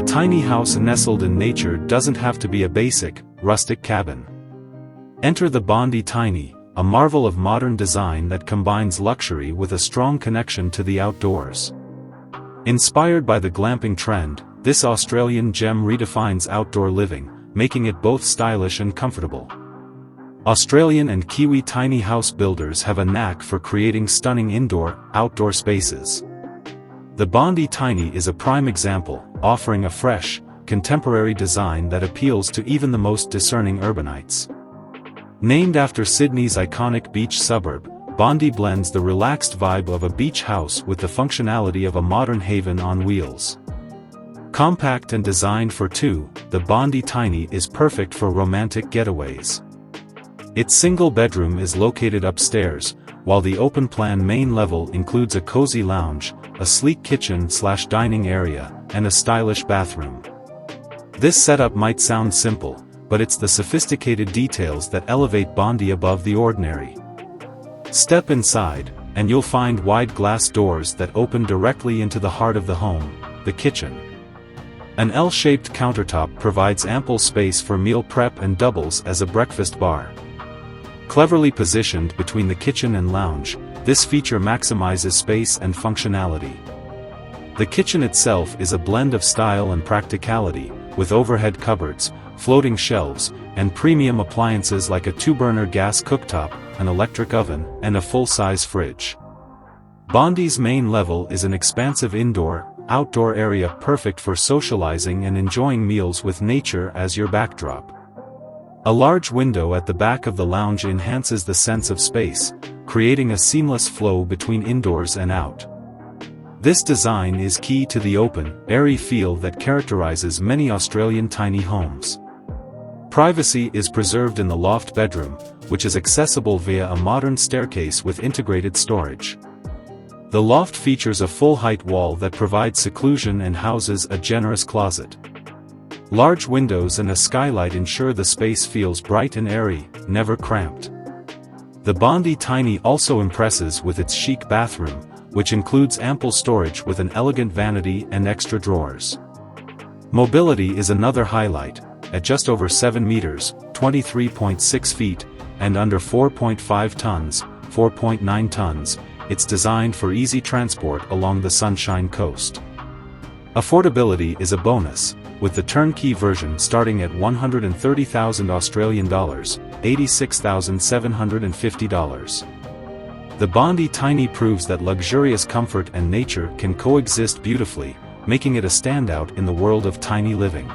A tiny house nestled in nature doesn't have to be a basic, rustic cabin. Enter the Bondi Tiny, a marvel of modern design that combines luxury with a strong connection to the outdoors. Inspired by the glamping trend, this Australian gem redefines outdoor living, making it both stylish and comfortable. Australian and Kiwi tiny house builders have a knack for creating stunning indoor-outdoor spaces. The Bondi Tiny is a prime example, offering a fresh, contemporary design that appeals to even the most discerning urbanites. Named after Sydney's iconic beach suburb, Bondi blends the relaxed vibe of a beach house with the functionality of a modern haven on wheels. Compact and designed for two, the Bondi Tiny is perfect for romantic getaways. Its single bedroom is located upstairs, while the open-plan main level includes a cozy lounge, a sleek kitchen/dining area, and a stylish bathroom. This setup might sound simple, but it's the sophisticated details that elevate Bondi above the ordinary. Step inside, and you'll find wide glass doors that open directly into the heart of the home, the kitchen. An L-shaped countertop provides ample space for meal prep and doubles as a breakfast bar. Cleverly positioned between the kitchen and lounge, this feature maximizes space and functionality. The kitchen itself is a blend of style and practicality, with overhead cupboards, floating shelves, and premium appliances like a 2-burner gas cooktop, an electric oven, and a full-size fridge. Bondi's main level is an expansive indoor-outdoor area perfect for socializing and enjoying meals with nature as your backdrop. A large window at the back of the lounge enhances the sense of space, creating a seamless flow between indoors and out. This design is key to the open, airy feel that characterizes many Australian tiny homes. Privacy is preserved in the loft bedroom, which is accessible via a modern staircase with integrated storage. The loft features a full-height wall that provides seclusion and houses a generous closet. Large windows and a skylight ensure the space feels bright and airy, never cramped. The Bondi Tiny also impresses with its chic bathroom, which includes ample storage with an elegant vanity and extra drawers. Mobility is another highlight. At just over 7 meters, 23.6 feet, and under 4.5 tons, 4.9 tons, it's designed for easy transport along the Sunshine Coast. Affordability is a bonus, with the turnkey version starting at $130,000 Australian dollars, $86,750. The Bondi Tiny proves that luxurious comfort and nature can coexist beautifully, making it a standout in the world of tiny living.